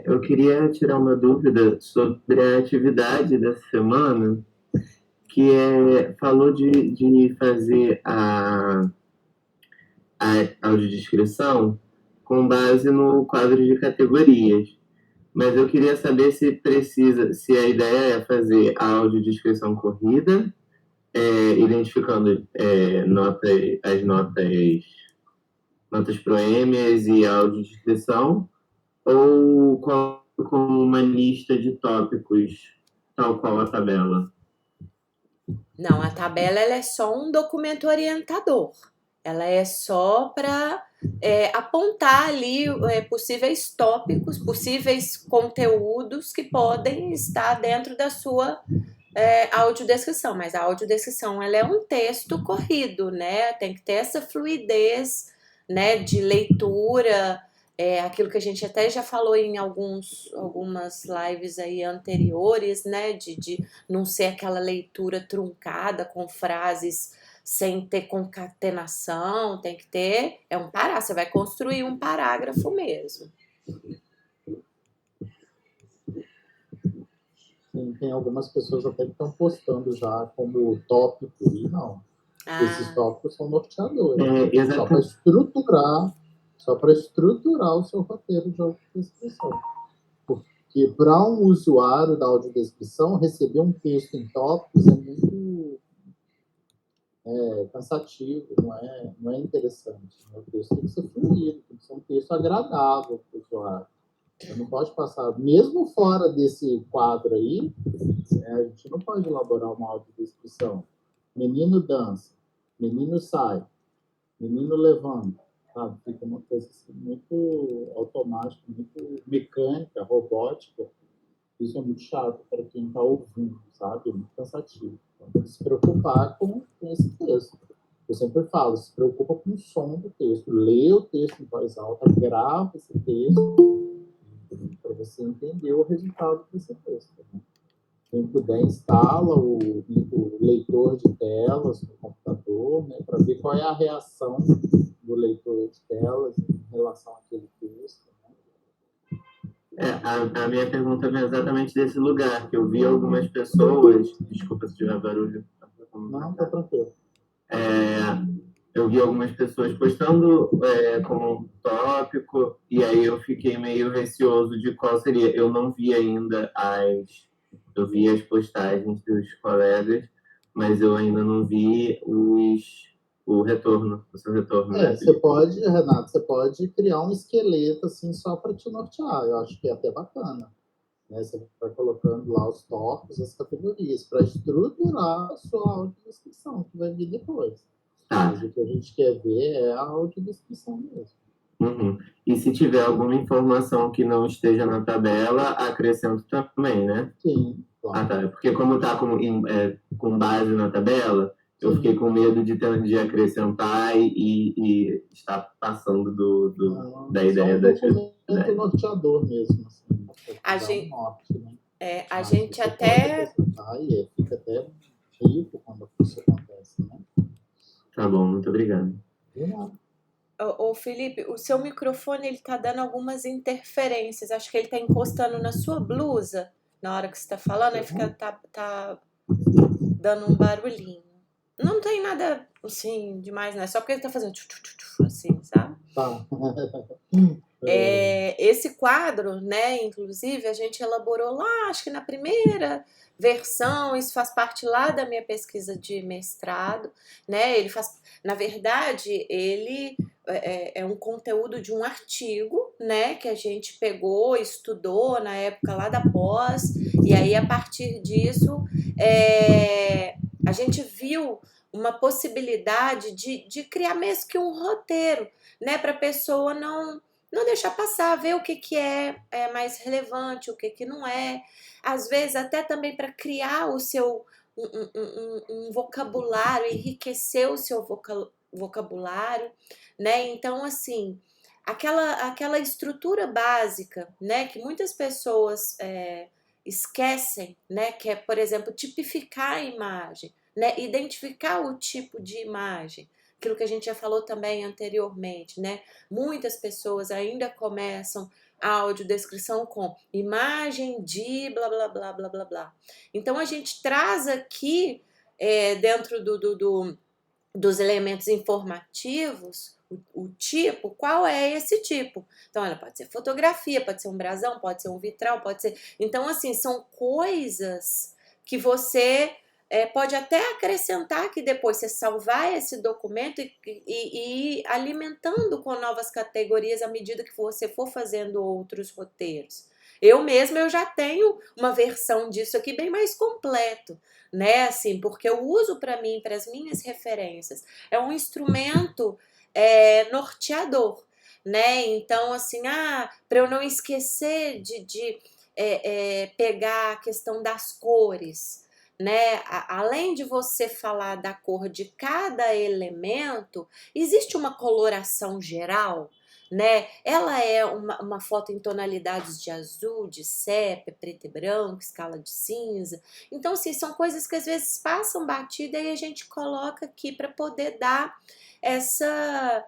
Eu queria tirar uma dúvida sobre a atividade dessa semana, falou de fazer a audiodescrição com base no quadro de categorias. Mas eu queria saber se a ideia é fazer a audiodescrição corrida, identificando notas proêmias e audiodescrição, ou como uma lista de tópicos, tal qual a tabela? Não, a tabela ela é só um documento orientador. Ela é só para apontar ali possíveis tópicos, possíveis conteúdos que podem estar dentro da sua audiodescrição. Mas a audiodescrição ela é um texto corrido, né? Tem que ter essa fluidez, né, de leitura, aquilo que a gente até já falou em algumas lives aí anteriores, né, de não ser aquela leitura truncada com frases sem ter concatenação, tem que ter, um parágrafo, você vai construir um parágrafo mesmo. Tem algumas pessoas até que estão postando já como tópico, e não. Esses tópicos são norteadores. Só para estruturar o seu roteiro de audiodescrição. Porque para um usuário da audiodescrição, receber um texto em tópicos é muito cansativo, não é interessante. O texto tem que ser fluido, tem que ser um texto agradável para o usuário. Você não pode passar, mesmo fora desse quadro aí, a gente não pode elaborar uma audiodescrição. Menino dança, menino sai, menino levanta, sabe? Fica uma coisa assim, muito automática, muito mecânica, robótica. Isso é muito chato para quem está ouvindo, sabe? É muito cansativo. Então, tem que se preocupar com esse texto. Eu sempre falo, se preocupa com o som do texto. Lê o texto em voz alta, grava esse texto para você entender o resultado desse texto. Né? Quem puder, instala o leitor de telas no computador, né, para ver qual é a reação do leitor de telas em relação àquele texto. Né? A minha pergunta vem exatamente desse lugar, que eu vi algumas pessoas, desculpa se tiver barulho. Não, tá tranquilo. Eu vi algumas pessoas postando como um tópico, e aí eu fiquei meio receoso de qual seria. Eu não vi ainda eu vi as postagens dos colegas, mas eu ainda não vi o seu retorno. Né? Você pode, Renato, você pode criar um esqueleto assim só para te nortear. Eu acho que é até bacana. Né? Você vai colocando lá os tópicos, as categorias, para estruturar a sua audiodescrição, que vai vir depois. Mas o que a gente quer ver é a audiodescrição mesmo. Uhum. E se tiver alguma informação que não esteja na tabela, acrescento também, né? Sim, claro. Tá. Porque como está com base na tabela, eu fiquei com medo de acrescentar e estar passando da ideia da atividade. É um documento norteador mesmo. Assim, a gente, norte, né? A gente até... E fica até rico quando isso acontece, né? Tá bom, muito obrigado. Ô Felipe, o seu microfone ele tá dando algumas interferências. Acho que ele tá encostando na sua blusa na hora que você tá falando, aí fica tá dando um barulhinho. Não tem nada assim demais, não. É só porque ele tá fazendo assim, sabe? Tá. Esse quadro, né, inclusive, a gente elaborou lá, acho que na primeira versão, isso faz parte lá da minha pesquisa de mestrado, né, na verdade, ele é um conteúdo de um artigo, né, que a gente pegou, estudou na época lá da pós, e aí a partir disso, a gente viu uma possibilidade de criar mesmo que um roteiro, né, para a pessoa não deixar passar, ver o que é mais relevante, o que não é. Às vezes, até também para criar o seu um vocabulário, enriquecer o seu vocabulário, né? Então, assim, aquela estrutura básica, né, que muitas pessoas esquecem, né, que é, por exemplo, tipificar a imagem, né, identificar o tipo de imagem, aquilo que a gente já falou também anteriormente, né? Muitas pessoas ainda começam a audiodescrição com imagem de blá blá blá blá blá blá. Então a gente traz aqui dentro dos elementos informativos o tipo, qual é esse tipo. Então ela pode ser fotografia, pode ser um brasão, pode ser um vitral, pode ser... Então assim, são coisas que você pode até acrescentar que depois você salvar esse documento e ir alimentando com novas categorias à medida que você for fazendo outros roteiros. Eu mesma eu já tenho uma versão disso aqui bem mais completo, né? Assim, porque eu uso para mim, para as minhas referências. É um instrumento norteador, né? Então, assim, para eu não esquecer de pegar a questão das cores, né? Além de você falar da cor de cada elemento, existe uma coloração geral, né? Ela é uma foto em tonalidades de azul, de sépia, preto e branco, escala de cinza. Então, assim, são coisas que às vezes passam batida e a gente coloca aqui para poder dar essa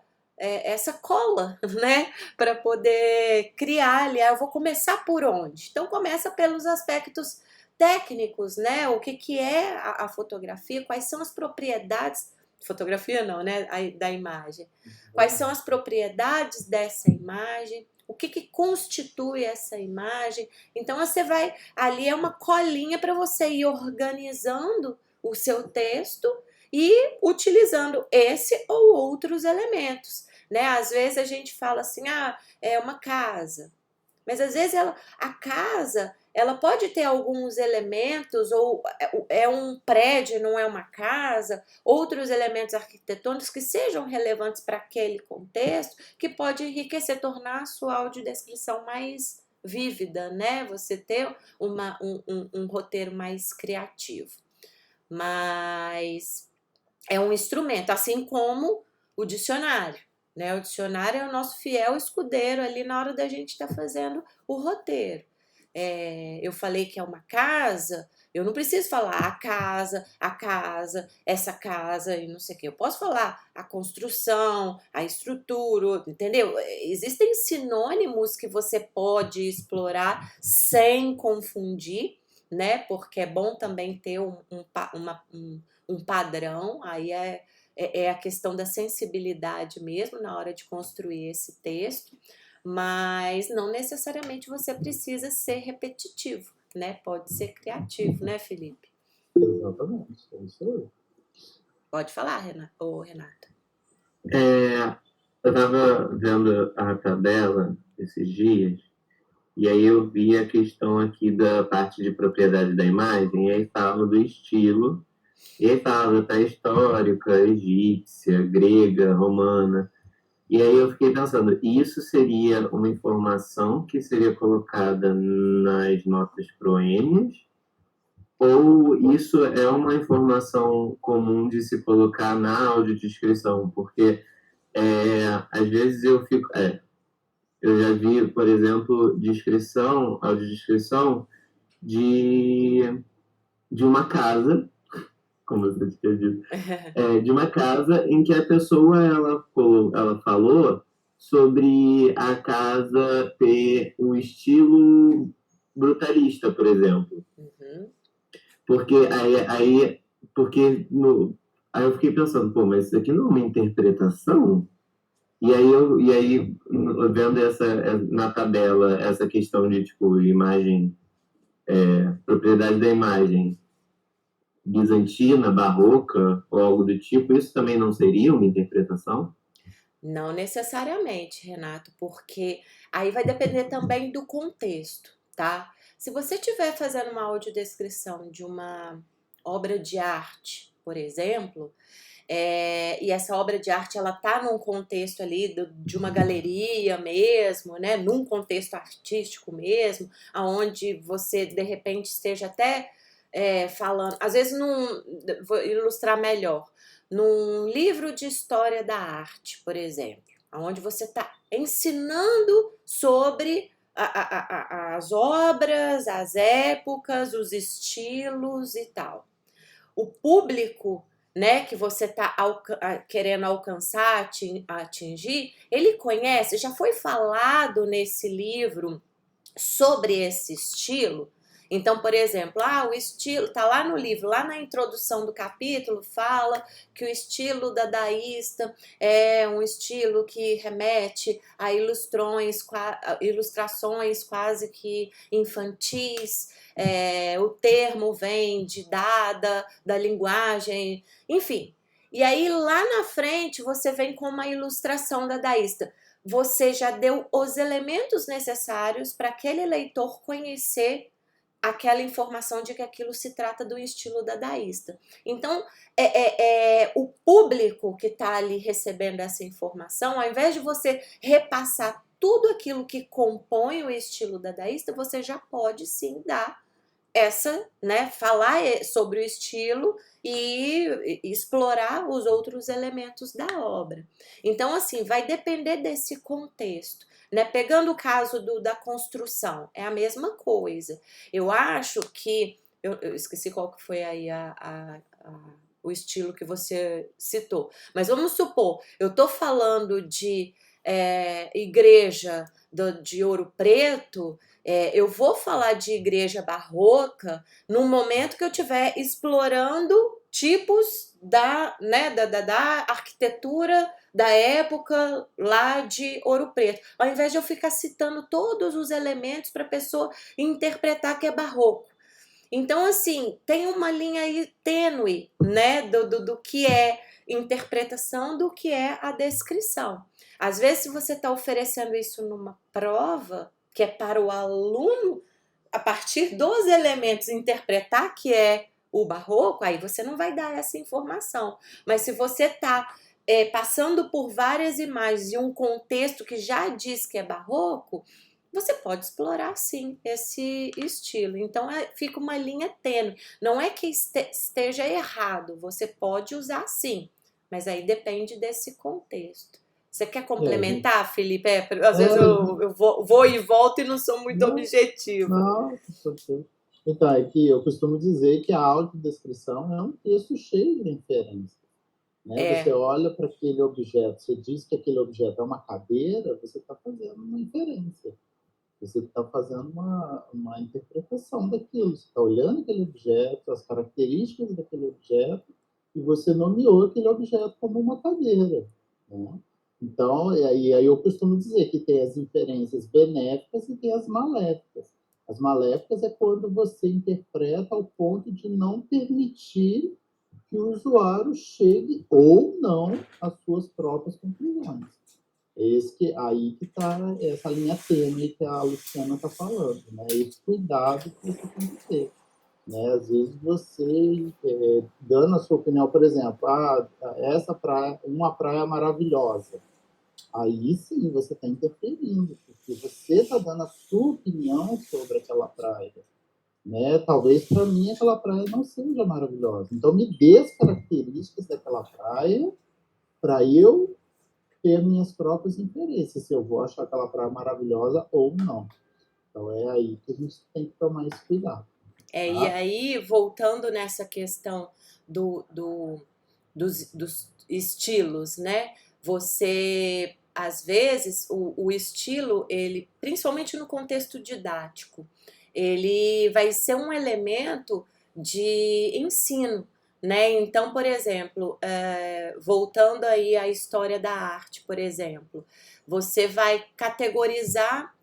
cola, né? Para poder criar ali. Eu vou começar por onde? Então, começa pelos aspectos técnicos, né? O que é a fotografia, quais são as propriedades, fotografia não, né? Da imagem. Quais são as propriedades dessa imagem? O que constitui essa imagem? Então você vai, ali é uma colinha para você ir organizando o seu texto e utilizando esse ou outros elementos, né? Às vezes a gente fala assim, é uma casa. Mas às vezes a casa, ela pode ter alguns elementos, ou é um prédio, não é uma casa, outros elementos arquitetônicos que sejam relevantes para aquele contexto, que pode enriquecer, tornar a sua audiodescrição mais vívida, né? Você ter um roteiro mais criativo. Mas é um instrumento, assim como o dicionário. Né? O dicionário é o nosso fiel escudeiro ali na hora da gente estar fazendo o roteiro. Eu falei que é uma casa, eu não preciso falar a casa, essa casa e não sei o que. Eu posso falar a construção, a estrutura, entendeu? Existem sinônimos que você pode explorar sem confundir, né? Porque é bom também ter um padrão, aí é a questão da sensibilidade mesmo na hora de construir esse texto, mas não necessariamente você precisa ser repetitivo, né? Pode ser criativo, né, Felipe? Exatamente, é isso aí. Pode falar, Renata. Eu estava vendo a tabela esses dias, e aí eu vi a questão aqui da parte de propriedade da imagem, e aí fala do estilo, e aí fala da histórica, egípcia, grega, romana. E aí eu fiquei pensando, isso seria uma informação que seria colocada nas notas proêmias? Ou isso é uma informação comum de se colocar na audiodescrição? Porque às vezes eu fico... eu já vi, por exemplo, audiodescrição de uma casa, como você tinha dito, de uma casa em que a pessoa ela falou sobre a casa ter um estilo brutalista, por exemplo. Uhum. Porque aí eu fiquei pensando, pô, mas isso aqui não é uma interpretação? E aí vendo na tabela essa questão de tipo imagem, propriedade da imagem bizantina, barroca ou algo do tipo, isso também não seria uma interpretação? Não necessariamente, Renato, porque aí vai depender também do contexto, tá? Se você estiver fazendo uma audiodescrição de uma obra de arte, por exemplo, e essa obra de arte ela tá num contexto ali de uma galeria mesmo, né? Num contexto artístico mesmo, aonde você de repente esteja até falando, às vezes vou ilustrar melhor, num livro de história da arte, por exemplo, onde você está ensinando sobre as obras, as épocas, os estilos e tal. O público né, que você está querendo alcançar, atingir, ele conhece, já foi falado nesse livro sobre esse estilo. Então, por exemplo, o estilo, tá lá no livro, lá na introdução do capítulo, fala que o estilo dadaísta é um estilo que remete a ilustrações quase que infantis, o termo vem de dada, da linguagem, enfim. E aí, lá na frente, você vem com uma ilustração dadaísta. Você já deu os elementos necessários para aquele leitor conhecer aquela informação de que aquilo se trata do estilo dadaísta. Então, o público que está ali recebendo essa informação, ao invés de você repassar tudo aquilo que compõe o estilo dadaísta, você já pode sim dar falar sobre o estilo e explorar os outros elementos da obra. Então, assim, vai depender desse contexto. Né? Pegando o caso da construção, é a mesma coisa. Eu acho que, eu esqueci qual que foi aí o estilo que você citou, mas vamos supor, eu estou falando de igreja de Ouro Preto, eu vou falar de igreja barroca no momento que eu estiver explorando tipos da arquitetura da época lá de Ouro Preto, ao invés de eu ficar citando todos os elementos para a pessoa interpretar que é barroco. Então, assim, tem uma linha aí tênue, né, do que é interpretação, do que é a descrição. Às vezes, se você está oferecendo isso numa prova, que é para o aluno, a partir dos elementos, interpretar que é o barroco, aí você não vai dar essa informação. Mas se você está passando por várias imagens e um contexto que já diz que é barroco, você pode explorar sim esse estilo. Então fica uma linha tênue. Não é que esteja errado, você pode usar sim, mas aí depende desse contexto. Você quer complementar, Felipe? Às vezes eu vou e volto e não sou muito objetiva. Não, então, é que eu costumo dizer que a autodescrição é um texto cheio de inferências. Né? Você olha para aquele objeto, você diz que aquele objeto é uma cadeira, você está fazendo uma inferência. Você está fazendo uma interpretação daquilo. Você está olhando aquele objeto, as características daquele objeto, e você nomeou aquele objeto como uma cadeira. Né? Então, aí eu costumo dizer que tem as inferências benéficas e tem as maléficas. As maléficas é quando você interpreta ao ponto de não permitir que o usuário chegue ou não às suas próprias conclusões. Aí que está essa linha tênue que a Luciana está falando, né? Esse cuidado que você tem que ter. Né? Às vezes você, dando a sua opinião, por exemplo, essa praia, uma praia maravilhosa, aí sim você está interferindo, porque você está dando a sua opinião sobre aquela praia. Né? Talvez para mim aquela praia não seja maravilhosa. Então me dê as características daquela praia para eu ter minhas próprias inferências, se eu vou achar aquela praia maravilhosa ou não. Então é aí que a gente tem que tomar esse cuidado. Tá? E aí, voltando nessa questão dos estilos, né? Você, às vezes, o estilo, ele, principalmente no contexto didático, ele vai ser um elemento de ensino, né? Então, por exemplo, voltando aí à história da arte, por exemplo, você vai categorizar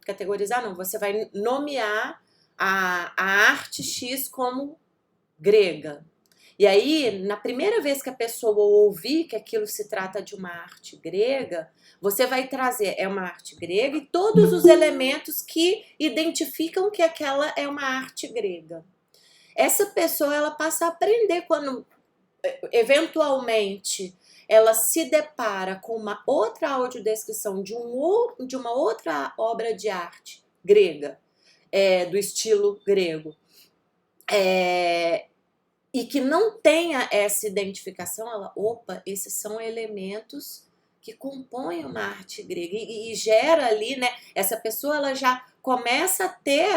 não, você vai nomear a arte X como grega. E aí, na primeira vez que a pessoa ouvir que aquilo se trata de uma arte grega, você vai trazer, é uma arte grega, e todos os elementos que identificam que aquela é uma arte grega. Essa pessoa, ela passa a aprender quando, eventualmente, ela se depara com uma outra audiodescrição de uma outra obra de arte grega, do estilo grego, e que não tenha essa identificação, esses são elementos que compõem uma arte grega, e gera ali, né, essa pessoa ela já começa a ter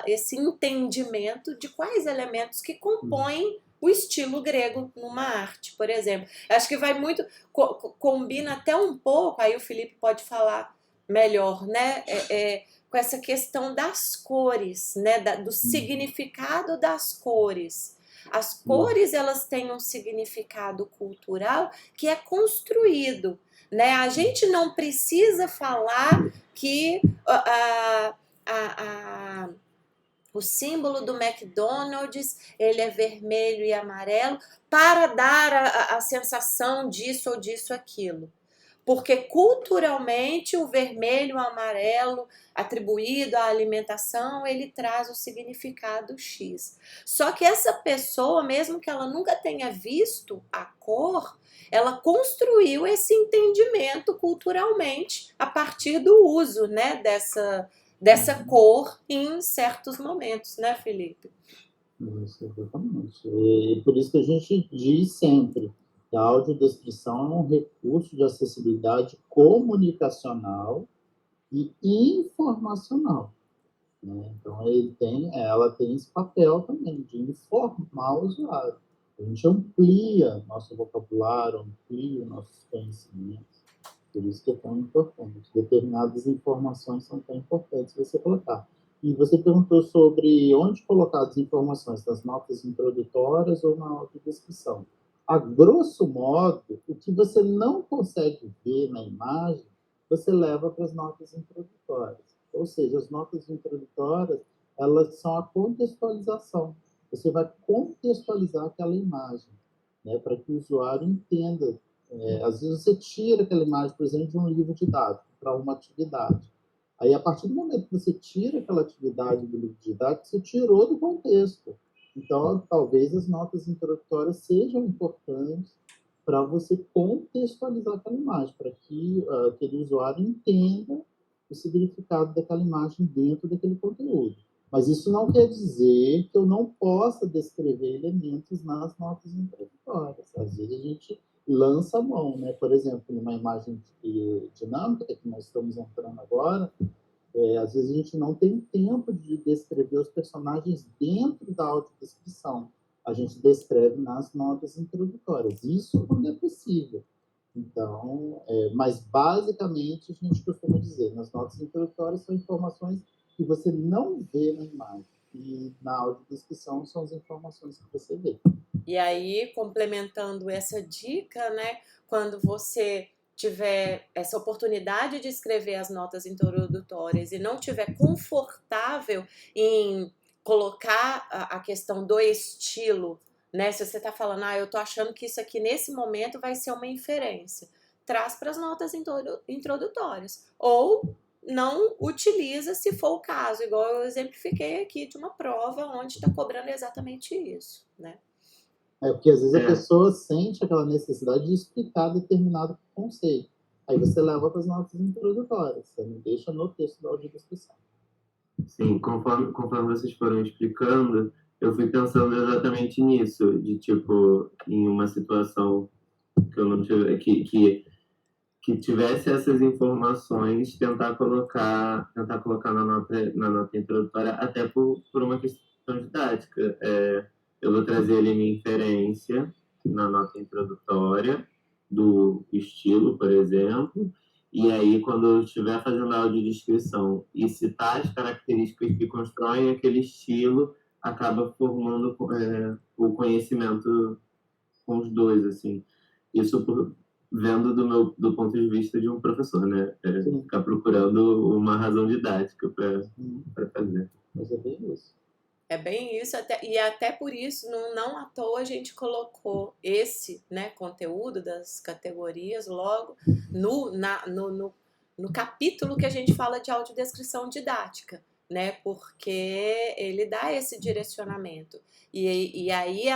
esse entendimento de quais elementos que compõem o estilo grego numa arte, por exemplo. Acho que vai muito, combina até um pouco, aí o Felipe pode falar melhor, né? Com essa questão das cores, né? Do significado das cores. As cores, elas têm um significado cultural que é construído, né? A gente não precisa falar que o símbolo do McDonald's, ele é vermelho e amarelo para dar a sensação disso ou disso, aquilo. Porque culturalmente o vermelho e o amarelo atribuído à alimentação, ele traz o significado X. Só que essa pessoa, mesmo que ela nunca tenha visto a cor, ela construiu esse entendimento culturalmente a partir do uso, né, dessa cor em certos momentos, né, Felipe? Isso, exatamente. E por isso que a gente diz sempre que a audiodescrição é um recurso de acessibilidade comunicacional e informacional, né? Então, ela tem esse papel também de informar o usuário. A gente amplia nosso vocabulário, amplia nossos conhecimentos. Por isso que é tão importante. Determinadas informações são tão importantes você colocar. E você perguntou sobre onde colocar as informações, nas notas introdutórias ou na audiodescrição. A grosso modo, o que você não consegue ver na imagem, você leva para as notas introdutórias. Ou seja, as notas introdutórias, elas são a contextualização. Você vai contextualizar aquela imagem, né, para que o usuário entenda. Às vezes você tira aquela imagem, por exemplo, de um livro didático para uma atividade. Aí, a partir do momento que você tira aquela atividade do livro didático, você tirou do contexto. Então, talvez as notas introdutórias sejam importantes para você contextualizar aquela imagem, para que aquele usuário entenda o significado daquela imagem dentro daquele conteúdo. Mas isso não quer dizer que eu não possa descrever elementos nas notas introdutórias. Às vezes a gente lança a mão, né? Por exemplo, numa imagem dinâmica que nós estamos entrando agora, às vezes a gente não tem tempo de descrever os personagens dentro da audiodescrição. A gente descreve nas notas introdutórias. Isso quando é possível. Então, mas basicamente a gente costuma dizer, nas notas introdutórias são informações que você não vê na imagem. E na audiodescrição são as informações que você vê. E aí, complementando essa dica, né, quando você tiver essa oportunidade de escrever as notas introdutórias e não tiver confortável em colocar a questão do estilo, né, se você está falando, eu tô achando que isso aqui nesse momento vai ser uma inferência, traz para as notas introdutórias. Ou não utiliza se for o caso, igual eu exemplifiquei aqui de uma prova onde está cobrando exatamente isso, né? Porque às vezes a pessoa sente aquela necessidade de explicar determinado conceito. Aí você leva para as notas introdutórias, você não deixa no texto da audiodescrição. Sim, conforme vocês foram explicando, eu fui pensando exatamente nisso, de tipo, em uma situação que eu não tive, que tivesse essas informações, tentar colocar na nota introdutória, até por uma questão didática. Eu vou trazer ali minha inferência na nota introdutória do estilo, por exemplo, e aí quando eu estiver fazendo a audiodescrição e citar as características que constroem aquele estilo, acaba formando o conhecimento com os dois, assim. Isso vendo do ponto de vista de um professor, né? Ficar procurando uma razão didática para fazer. Mas é bem isso. É bem isso, e até por isso, não à toa a gente colocou esse, né, conteúdo das categorias logo no capítulo que a gente fala de audiodescrição didática, né, porque ele dá esse direcionamento. E aí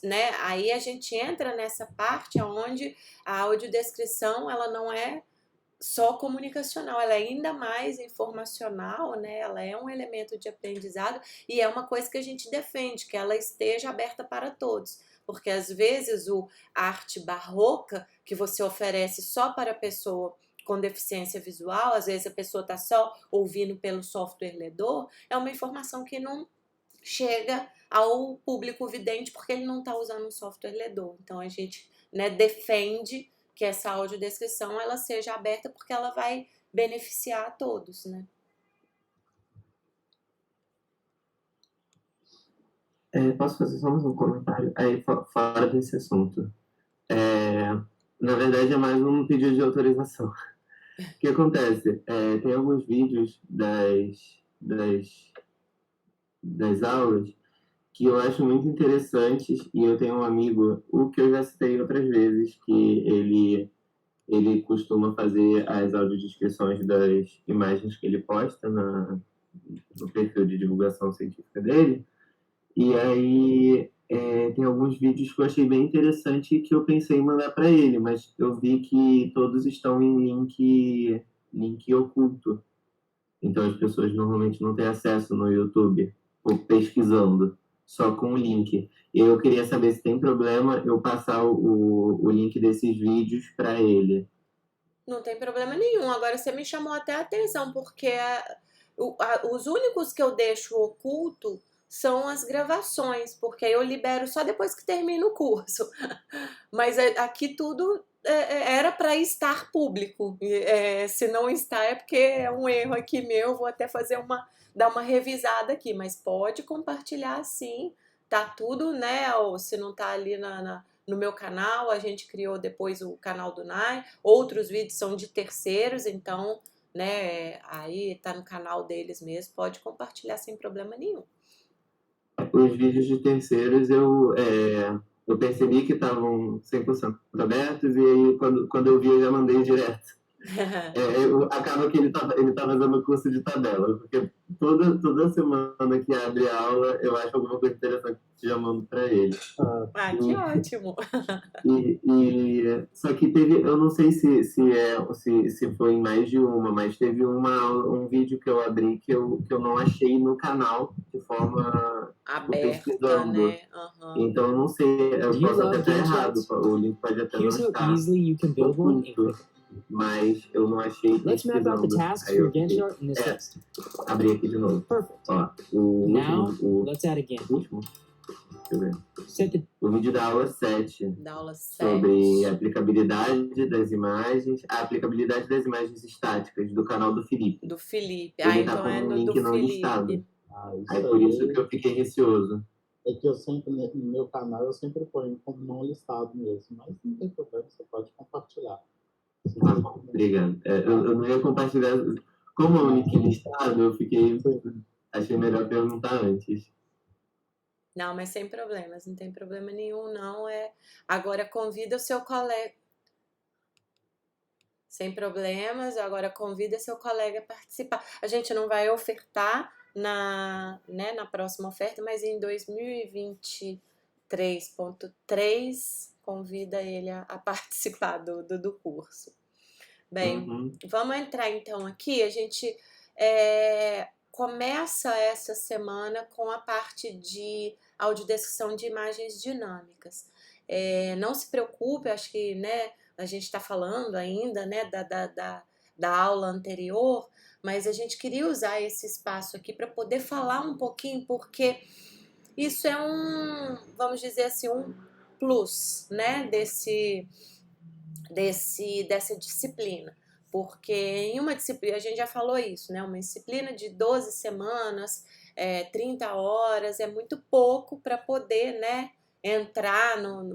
né, aí a gente entra nessa parte onde a audiodescrição ela não é só comunicacional, ela é ainda mais informacional, né? Ela é um elemento de aprendizado e é uma coisa que a gente defende, que ela esteja aberta para todos. Porque às vezes a arte barroca que você oferece só para a pessoa com deficiência visual, às vezes a pessoa está só ouvindo pelo software ledor, é uma informação que não chega ao público vidente porque ele não está usando um software ledor. Então a gente, né, defende que essa audiodescrição ela seja aberta porque ela vai beneficiar a todos, né? Posso fazer só mais um comentário? Aí, fora desse assunto. Na verdade, é mais um pedido de autorização. O que acontece? Tem alguns vídeos das aulas que eu acho muito interessantes, e eu tenho um amigo, o que eu já citei outras vezes, que ele costuma fazer as audiodescrições das imagens que ele posta no perfil de divulgação científica dele. E aí tem alguns vídeos que eu achei bem interessante e que eu pensei em mandar para ele, mas eu vi que todos estão em link oculto. Então as pessoas normalmente não têm acesso no YouTube, ou pesquisando, só com o link. E eu queria saber se tem problema eu passar o link desses vídeos para ele. Não tem problema nenhum. Agora você me chamou até a atenção, porque os únicos que eu deixo oculto são as gravações, porque eu libero só depois que termina o curso. Mas aqui tudo era para estar público. Se não está é porque é um erro aqui meu, vou até dar uma revisada aqui, mas pode compartilhar sim. Tá tudo, né? Ou se não tá ali no meu canal, a gente criou depois o canal do Nai. Outros vídeos são de terceiros, então, né, aí tá no canal deles mesmo, pode compartilhar sem problema nenhum. Os vídeos de terceiros eu percebi que estavam 100% abertos, e aí quando eu vi eu já mandei direto. Acaba que ele tá fazendo curso de tabela, porque toda semana que abre aula eu acho alguma coisa interessante que já mando para ele. Que ótimo! Só que teve, eu não sei se foi em mais de uma, mas teve um vídeo que eu abri que eu não achei no canal de forma aberta, pesquisando. né? Então eu não sei, eu posso até estar errado, o link pode até não estar oculto, mas eu não achei pesquisando. Aí eu abri aqui de novo. Ó, o último, deixa eu ver. O vídeo da aula 7. Sobre a aplicabilidade das imagens. A aplicabilidade das imagens estáticas do canal do Felipe. Do Felipe. Ele tá com um link não listado. Aí por isso que eu fiquei receoso. É que eu sempre, no meu canal, eu sempre ponho como não listado mesmo. Mas não tem problema, você pode compartilhar. Obrigado. Eu não ia compartilhar. Como é um link listado, eu fiquei. Achei melhor perguntar antes. Não, mas sem problemas, não tem problema nenhum, não. Agora convida o seu colega. Sem problemas, agora convida seu colega a participar. A gente não vai ofertar na próxima oferta, mas em 2023.3 convida ele a participar do curso. Bem, vamos entrar então aqui. A gente começa essa semana com a parte de audiodescrição de imagens dinâmicas. Não se preocupe, acho que, né, a gente está falando ainda, né, da aula anterior, mas a gente queria usar esse espaço aqui para poder falar um pouquinho, porque isso é vamos dizer assim, um plus, né, dessa disciplina. Porque em uma disciplina, a gente já falou isso, né? Uma disciplina de 12 semanas, 30 horas, é muito pouco para poder, né,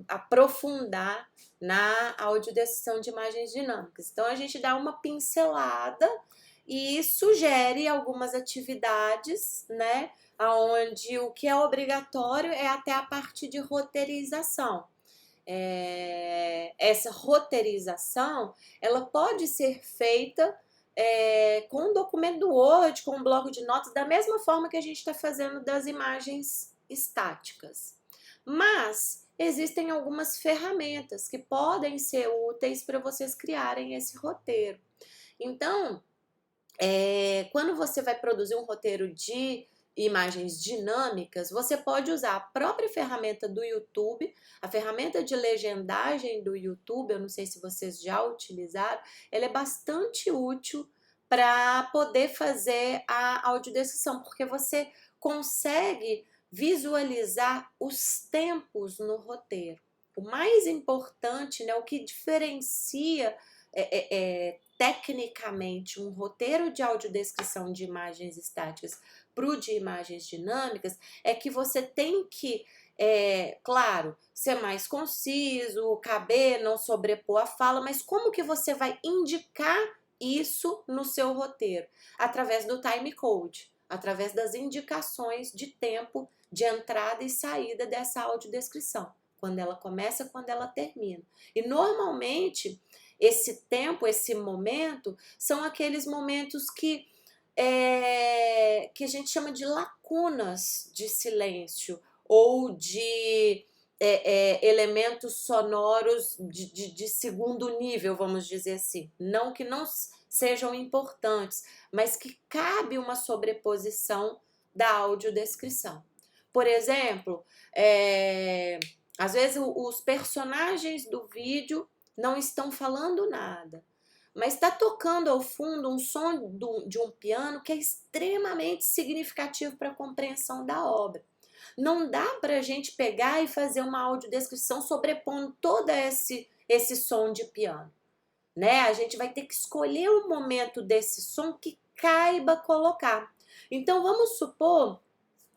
aprofundar na audiodescrição de imagens dinâmicas. Então a gente dá uma pincelada e sugere algumas atividades, né? Onde o que é obrigatório é até a parte de roteirização. Essa roteirização ela pode ser feita com um documento do Word, com um bloco de notas, da mesma forma que a gente está fazendo das imagens estáticas. Mas existem algumas ferramentas que podem ser úteis para vocês criarem esse roteiro. Então, quando você vai produzir um roteiro de imagens dinâmicas, você pode usar a própria ferramenta do YouTube, a ferramenta de legendagem do YouTube, eu não sei se vocês já utilizaram, ela é bastante útil para poder fazer a audiodescrição, porque você consegue visualizar os tempos no roteiro. O mais importante, né, o que diferencia tecnicamente um roteiro de audiodescrição de imagens estáticas para o de imagens dinâmicas é que você tem que, claro, ser mais conciso, caber, não sobrepor a fala, mas como que você vai indicar isso no seu roteiro? Através do timecode, através das indicações de tempo de entrada e saída dessa audiodescrição, quando ela começa, quando ela termina. E normalmente esse tempo, esse momento, são aqueles momentos que a gente chama de lacunas de silêncio ou de elementos sonoros de segundo nível, vamos dizer assim. Não que não sejam importantes, mas que cabe uma sobreposição da audiodescrição. Por exemplo, às vezes os personagens do vídeo não estão falando nada, mas está tocando ao fundo um som de um piano que é extremamente significativo para a compreensão da obra. Não dá para a gente pegar e fazer uma audiodescrição sobrepondo todo esse som de piano, né? A gente vai ter que escolher o momento desse som que caiba colocar. Então vamos supor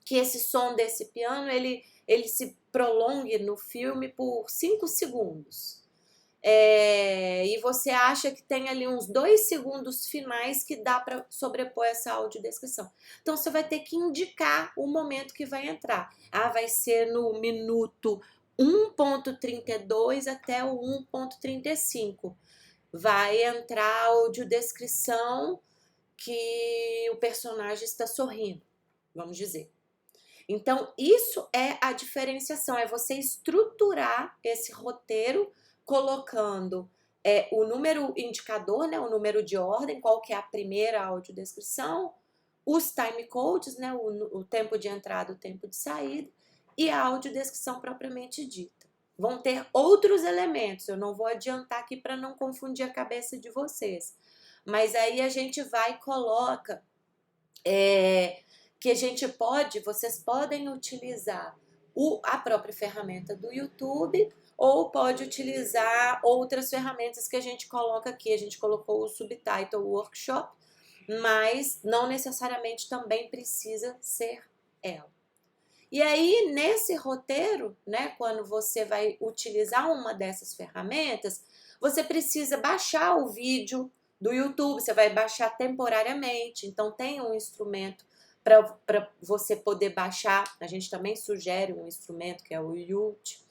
que esse som desse piano ele se prolongue no filme por 5 segundos. E você acha que tem ali uns 2 segundos finais que dá para sobrepor essa audiodescrição. Então você vai ter que indicar o momento que vai entrar. Vai ser no minuto 1.32 até o 1.35. Vai entrar a audiodescrição que o personagem está sorrindo, vamos dizer. Então, isso é a diferenciação, é você estruturar esse roteiro colocando o número indicador, né, o número de ordem, qual que é a primeira audiodescrição, os timecodes, né, o tempo de entrada, o tempo de saída, e a audiodescrição propriamente dita. Vão ter outros elementos, eu não vou adiantar aqui para não confundir a cabeça de vocês, mas aí a gente vai e coloca que a gente vocês podem utilizar a própria ferramenta do YouTube ou pode utilizar outras ferramentas que a gente coloca aqui. A gente colocou o Subtitle Workshop, mas não necessariamente também precisa ser ela. E aí, nesse roteiro, né, quando você vai utilizar uma dessas ferramentas, você precisa baixar o vídeo do YouTube, você vai baixar temporariamente, então tem um instrumento para você poder baixar. A gente também sugere um instrumento que é o Yult.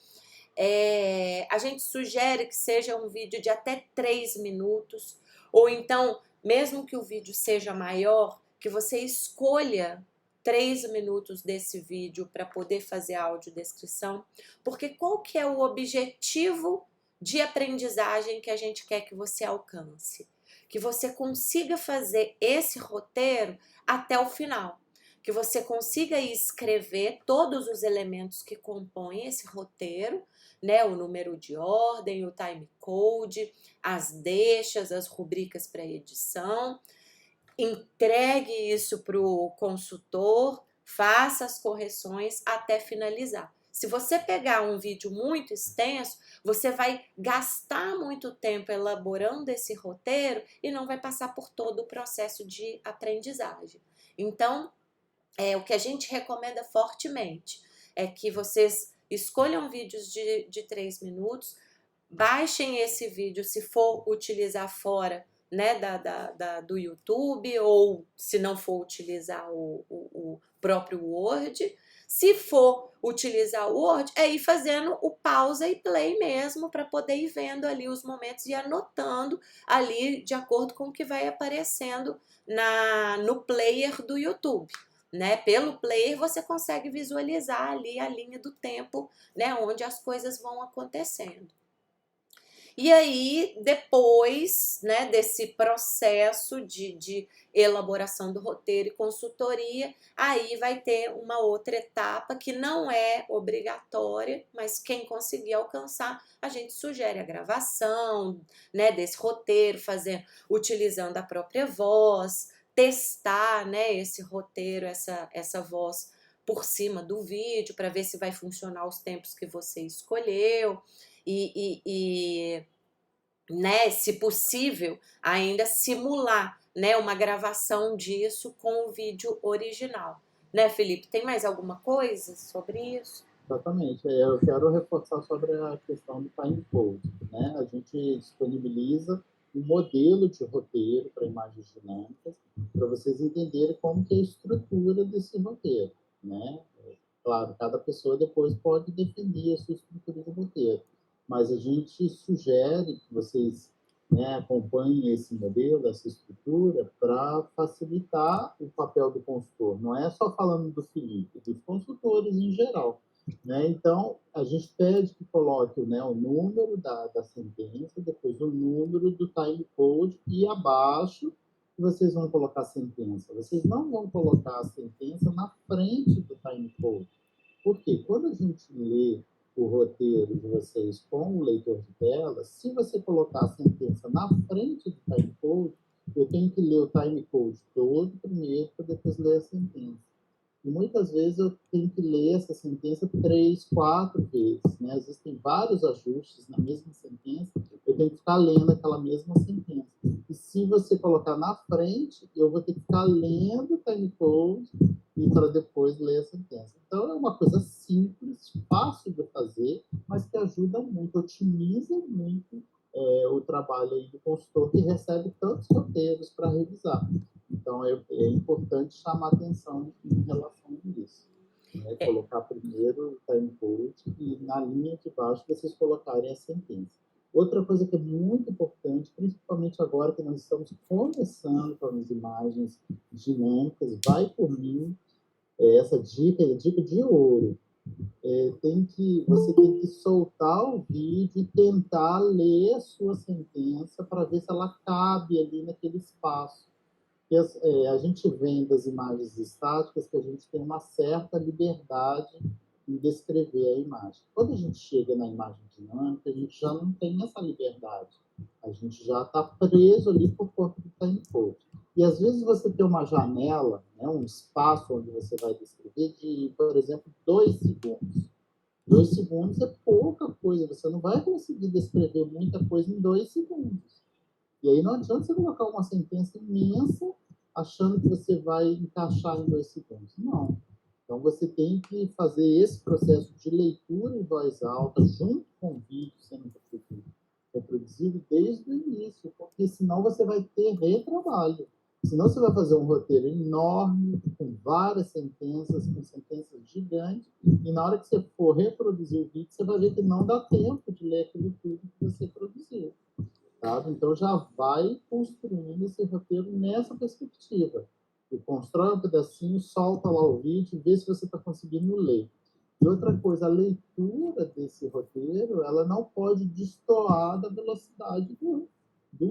A gente sugere que seja um vídeo de até 3 minutos, ou então, mesmo que o vídeo seja maior, que você escolha 3 minutos desse vídeo para poder fazer a audiodescrição, porque qual que é o objetivo de aprendizagem que a gente quer que você alcance? Que você consiga fazer esse roteiro até o final, que você consiga escrever todos os elementos que compõem esse roteiro, né? O número de ordem, o timecode, as deixas, as rubricas para edição. Entregue isso para o consultor, faça as correções até finalizar. Se você pegar um vídeo muito extenso, você vai gastar muito tempo elaborando esse roteiro e não vai passar por todo o processo de aprendizagem. Então, o que a gente recomenda fortemente é que vocês escolham vídeos de 3 minutos, baixem esse vídeo se for utilizar fora, né, do YouTube, ou se não for utilizar o próprio Word. Se for utilizar o Word, ir fazendo o pausa e play mesmo, para poder ir vendo ali os momentos e anotando ali de acordo com o que vai aparecendo no player do YouTube. Né? Pelo player você consegue visualizar ali a linha do tempo, né, onde as coisas vão acontecendo. E aí, depois, né, desse processo de elaboração do roteiro e consultoria, aí vai ter uma outra etapa que não é obrigatória, mas quem conseguir alcançar, a gente sugere a gravação, né, desse roteiro, utilizando a própria voz, testar, né, esse roteiro, essa voz por cima do vídeo para ver se vai funcionar os tempos que você escolheu e né, se possível, ainda simular, né, uma gravação disso com o vídeo original. Né, Felipe? Tem mais alguma coisa sobre isso? Exatamente. Eu quero reforçar sobre a questão do time code, né? A gente disponibiliza um modelo de roteiro para imagens dinâmicas, para vocês entenderem como que é a estrutura desse roteiro, né? Claro, cada pessoa depois pode definir a sua estrutura de roteiro, mas a gente sugere que vocês, né, acompanhem esse modelo, essa estrutura, para facilitar o papel do consultor. Não é só falando do Felipe, dos consultores em geral. Né? Então, a gente pede que coloque, né, o número da sentença, depois o número do time code e abaixo vocês vão colocar a sentença. Vocês não vão colocar a sentença na frente do time code. Por quê? Quando a gente lê o roteiro de vocês com o leitor de tela, se você colocar a sentença na frente do time code, eu tenho que ler o time code todo primeiro para depois ler a sentença. E muitas vezes eu tenho que ler essa sentença 3, 4 vezes. Né? Existem vários ajustes na mesma sentença, eu tenho que ficar lendo aquela mesma sentença. E se você colocar na frente, eu vou ter que ficar lendo o timecode e para depois ler a sentença. Então é uma coisa simples, fácil de fazer, mas que ajuda muito, otimiza muito o trabalho aí do consultor que recebe tantos roteiros para revisar. Então, é importante chamar atenção em relação a isso. Né? Colocar primeiro o timecode e na linha de baixo vocês colocarem a sentença. Outra coisa que é muito importante, principalmente agora que nós estamos começando com as imagens dinâmicas, vai por mim, essa dica é dica de ouro. Você tem que soltar o vídeo e tentar ler a sua sentença para ver se ela cabe ali naquele espaço. A gente vem das imagens estáticas que a gente tem uma certa liberdade em descrever a imagem. Quando a gente chega na imagem dinâmica, a gente já não tem essa liberdade. A gente já está preso ali por conta do timecode. E às vezes você tem uma janela, né, um espaço onde você vai descrever de, por exemplo, 2 segundos. 2 segundos é pouca coisa, você não vai conseguir descrever muita coisa em 2 segundos. E aí não adianta você colocar uma sentença imensa achando que você vai encaixar em 2 segundos. Não. Então, você tem que fazer esse processo de leitura em voz alta, junto com o vídeo sendo reproduzido desde o início, porque senão você vai ter retrabalho. Senão você vai fazer um roteiro enorme, com várias sentenças, com sentenças gigantes, e na hora que você for reproduzir o vídeo, você vai ver que não dá tempo de ler aquilo tudo que você produziu. Sabe? Então, já vai construindo esse roteiro nessa perspectiva. E constrói um pedacinho, solta lá o vídeo, vê se você está conseguindo ler. E outra coisa, a leitura desse roteiro, ela não pode destoar da velocidade do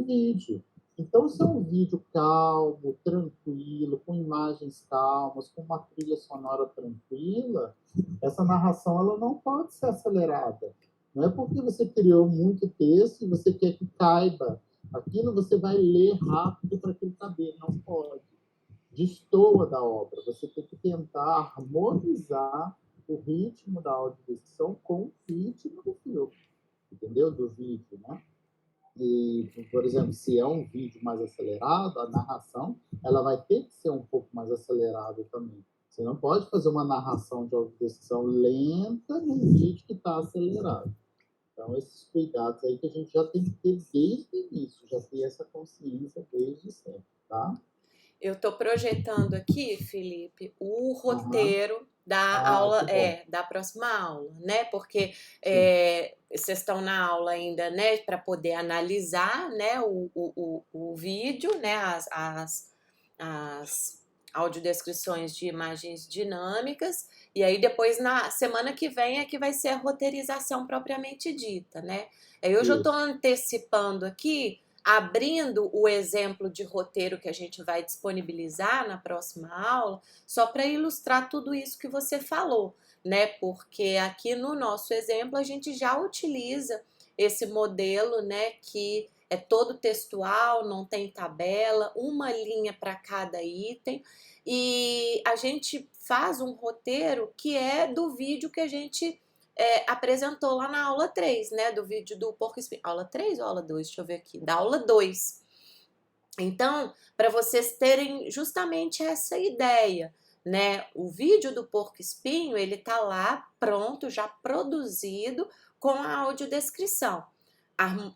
vídeo. Então, se é um vídeo calmo, tranquilo, com imagens calmas, com uma trilha sonora tranquila, essa narração ela não pode ser acelerada. Não é porque você criou muito texto e você quer que caiba. Aquilo você vai ler rápido para aquilo caber. Não pode. Destoa da obra. Você tem que tentar harmonizar o ritmo da audiodescrição com o ritmo do filme. Entendeu? Do vídeo, né? E, por exemplo, se é um vídeo mais acelerado, a narração ela vai ter que ser um pouco mais acelerada também. Você não pode fazer uma narração de audiodescrição lenta num vídeo que está acelerado. Então, esses cuidados aí que a gente já tem que ter desde o início, já ter essa consciência desde sempre, tá? Eu estou projetando aqui, Felipe, o roteiro da aula, da próxima aula, né? Porque vocês estão na aula ainda, né? Para poder analisar, né? O vídeo, né? As audiodescrições de imagens dinâmicas. E aí depois na semana que vem é que vai ser a roteirização propriamente dita, né? Eu já estou antecipando aqui, abrindo o exemplo de roteiro que a gente vai disponibilizar na próxima aula, só para ilustrar tudo isso que você falou, né? Porque aqui no nosso exemplo a gente já utiliza esse modelo, né, que é todo textual, não tem tabela, uma linha para cada item. E a gente faz um roteiro que é do vídeo que a gente apresentou lá na aula 3, né? Do vídeo do Porco Espinho. Aula 3 ou aula 2? Deixa eu ver aqui. Da aula 2. Então, para vocês terem justamente essa ideia, né? O vídeo do Porco Espinho, ele tá lá pronto, já produzido, com a audiodescrição,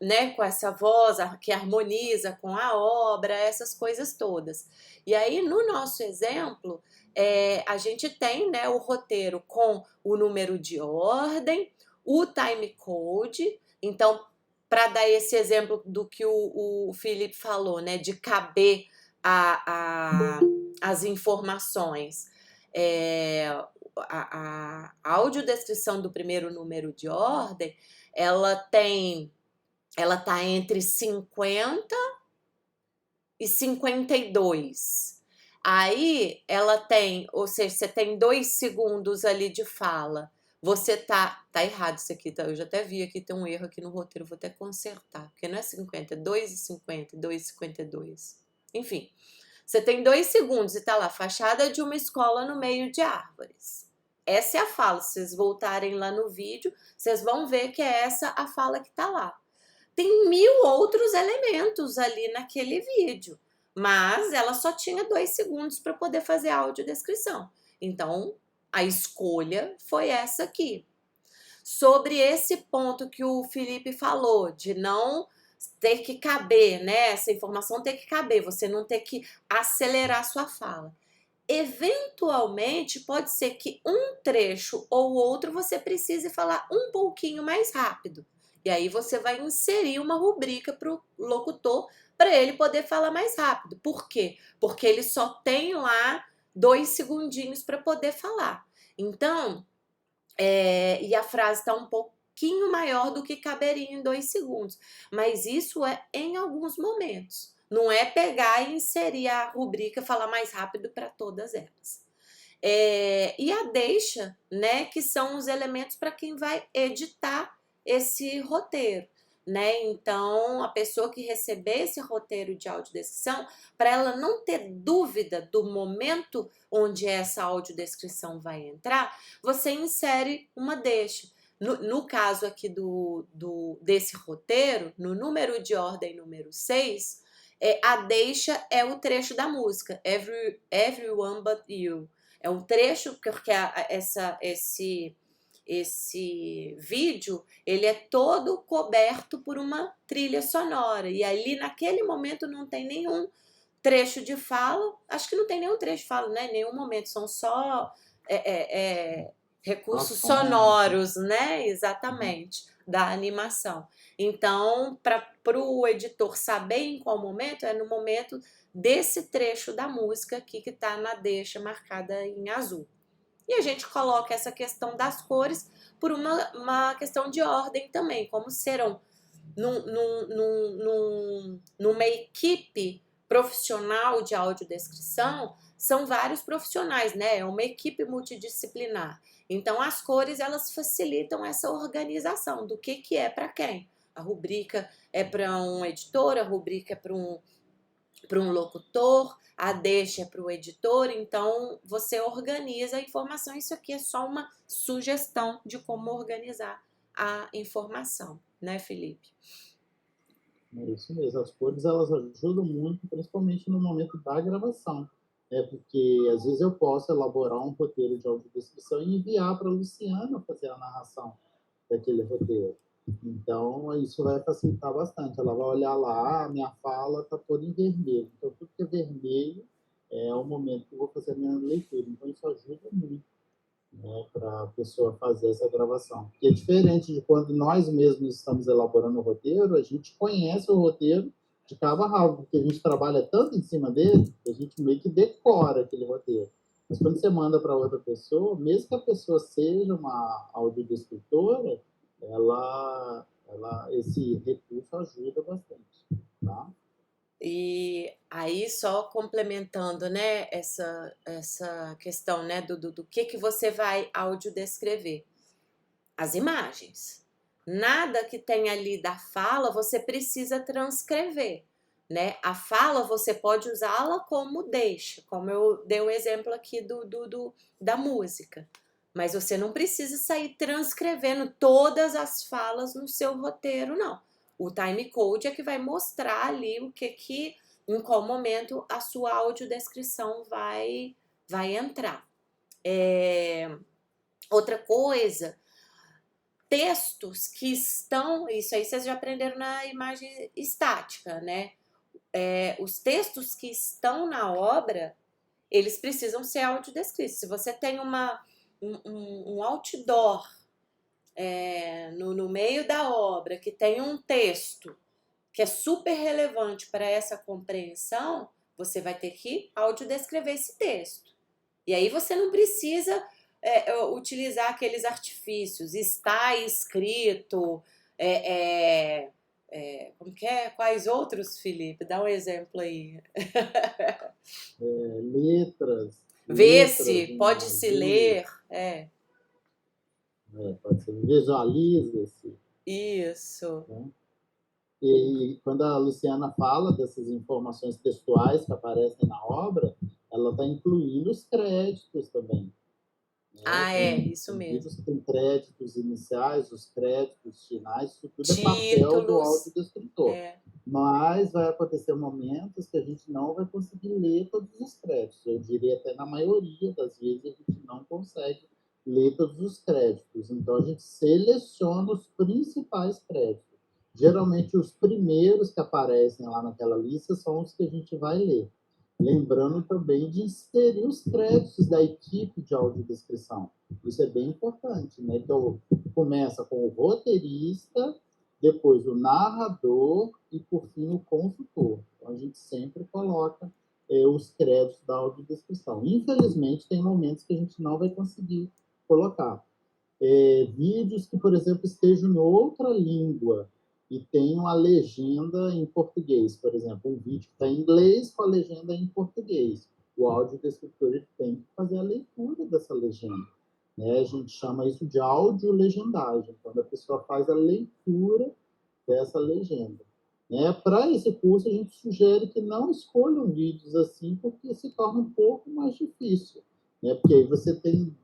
né? Com essa voz que harmoniza com a obra, essas coisas todas. E aí, no nosso exemplo, a gente tem, né, o roteiro com o número de ordem, o time code. Então, para dar esse exemplo do que o Felipe falou, né, de caber as informações, a audiodescrição do primeiro número de ordem, ela tá entre 50 e 52. Aí ela tem, ou seja, você tem 2 segundos ali de fala. Você tá errado isso aqui, tá? Eu já até vi aqui, tem um erro aqui no roteiro, vou até consertar, porque não é 50, é 2,50, 2,52. Enfim, você tem 2 segundos e tá lá, fachada de uma escola no meio de árvores. Essa é a fala. Se vocês voltarem lá no vídeo, vocês vão ver que é essa a fala que tá lá. Tem 1000 outros elementos ali naquele vídeo, mas ela só tinha 2 segundos para poder fazer a audiodescrição. Então, a escolha foi essa aqui. Sobre esse ponto que o Felipe falou, de não ter que caber, né? Essa informação ter que caber, você não ter que acelerar sua fala. Eventualmente, pode ser que um trecho ou outro você precise falar um pouquinho mais rápido. E aí você vai inserir uma rubrica para o locutor para ele poder falar mais rápido. Por quê? Porque ele só tem lá 2 segundinhos para poder falar. Então, e a frase está um pouquinho maior do que caberia em 2 segundos. Mas isso é em alguns momentos. Não é pegar e inserir a rubrica, falar mais rápido para todas elas. E a deixa, né, que são os elementos para quem vai editar esse roteiro, né? Então, a pessoa que receber esse roteiro de audiodescrição, para ela não ter dúvida do momento onde essa audiodescrição vai entrar, você insere uma deixa. No caso aqui desse roteiro, no número de ordem número 6, a deixa é o trecho da música, Everyone But You. É um trecho, porque esse vídeo, ele é todo coberto por uma trilha sonora. E ali, naquele momento, não tem nenhum trecho de fala. Acho que não tem nenhum trecho de fala, né? Em nenhum momento. São só recursos sonoros, né? Exatamente, da animação. Então, para o editor saber em qual momento, é no momento desse trecho da música aqui que está na deixa marcada em azul. E a gente coloca essa questão das cores por uma questão de ordem também, como serão numa equipe profissional de audiodescrição, são vários profissionais, né? É uma equipe multidisciplinar. Então, as cores, elas facilitam essa organização do que é para quem. A rubrica é para um editor, a rubrica é para um locutor, a deixa é para o editor. Então, você organiza a informação. Isso aqui é só uma sugestão de como organizar a informação, né, Felipe? É isso mesmo. As cores, elas ajudam muito, principalmente no momento da gravação. Porque, às vezes, eu posso elaborar um roteiro de audiodescrição e enviar para a Luciana fazer a narração daquele roteiro. Então, isso vai facilitar bastante. Ela vai olhar lá, a minha fala está toda em vermelho. Então, tudo que é vermelho é o momento que eu vou fazer a minha leitura. Então, isso ajuda muito, né, para a pessoa fazer essa gravação. Porque é diferente de quando nós mesmos estamos elaborando o roteiro, a gente conhece o roteiro de cabo a rabo, porque a gente trabalha tanto em cima dele, que a gente meio que decora aquele roteiro. Mas quando você manda para outra pessoa, mesmo que a pessoa seja uma audiodescritora, esse recurso ajuda bastante, tá? E aí, só complementando, né, essa questão, né, do que você vai audiodescrever. As imagens. Nada que tem ali da fala você precisa transcrever, né? A fala você pode usá-la como deixa, como eu dei o exemplo aqui da música. Mas você não precisa sair transcrevendo todas as falas no seu roteiro, não. O time code é que vai mostrar ali em qual momento a sua audiodescrição vai entrar. Outra coisa, textos que estão, isso aí vocês já aprenderam na imagem estática, né? Os textos que estão na obra, eles precisam ser audiodescritos. Se você tem um outdoor no meio da obra que tem um texto que é super relevante para essa compreensão, você vai ter que audiodescrever esse texto. E aí você não precisa utilizar aqueles artifícios, está escrito, como que é? Quais outros, Felipe? Dá um exemplo aí. Letras. Vê-se, pode-se ler. Pode ser, visualiza-se. Isso. Né? E quando a Luciana fala dessas informações textuais que aparecem na obra, ela está incluindo os créditos também. Né? Isso mesmo. Tem créditos iniciais, os créditos finais, isso tudo é papel do audiodescritor. Mas vai acontecer momentos que a gente não vai conseguir ler todos os créditos. Eu diria até na maioria das vezes a gente não consegue ler todos os créditos. Então a gente seleciona os principais créditos. Geralmente os primeiros que aparecem lá naquela lista são os que a gente vai ler. Lembrando também de inserir os créditos da equipe de audiodescrição. Isso é bem importante, né? Então, começa com o roteirista, depois o narrador e, por fim, o consultor. Então, a gente sempre coloca os créditos da audiodescrição. Infelizmente, tem momentos que a gente não vai conseguir colocar. Vídeos que, por exemplo, estejam em outra língua e tem uma legenda em português, por exemplo, um vídeo que está em inglês com a legenda em português. O audiodescritor tem que fazer a leitura dessa legenda. Né? A gente chama isso de audiolegendagem, quando a pessoa faz a leitura dessa legenda. Né? Para esse curso, a gente sugere que não escolham vídeos assim, porque se torna um pouco mais difícil. Né? Porque aí você tem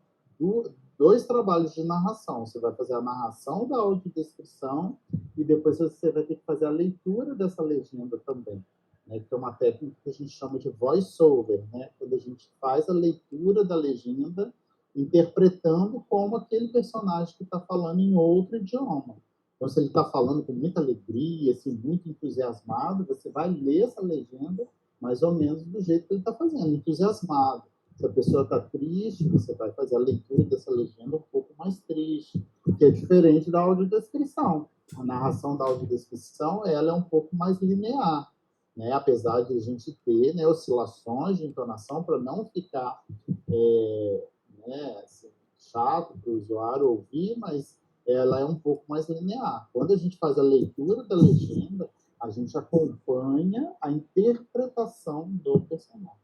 dois trabalhos de narração. Você vai fazer a narração da audiodescrição e depois você vai ter que fazer a leitura dessa legenda também. Né? Que é uma técnica que a gente chama de voice-over, né? Quando a gente faz a leitura da legenda interpretando como aquele personagem que está falando em outro idioma. Então, se ele está falando com muita alegria, assim, muito entusiasmado, você vai ler essa legenda mais ou menos do jeito que ele está fazendo, entusiasmado. Se a pessoa está triste, você vai fazer a leitura dessa legenda um pouco mais triste, que é diferente da audiodescrição. A narração da audiodescrição ela é um pouco mais linear, né? Apesar de a gente ter, né, oscilações de entonação para não ficar assim, chato para o usuário ouvir, mas ela é um pouco mais linear. Quando a gente faz a leitura da legenda, a gente acompanha a interpretação do personagem.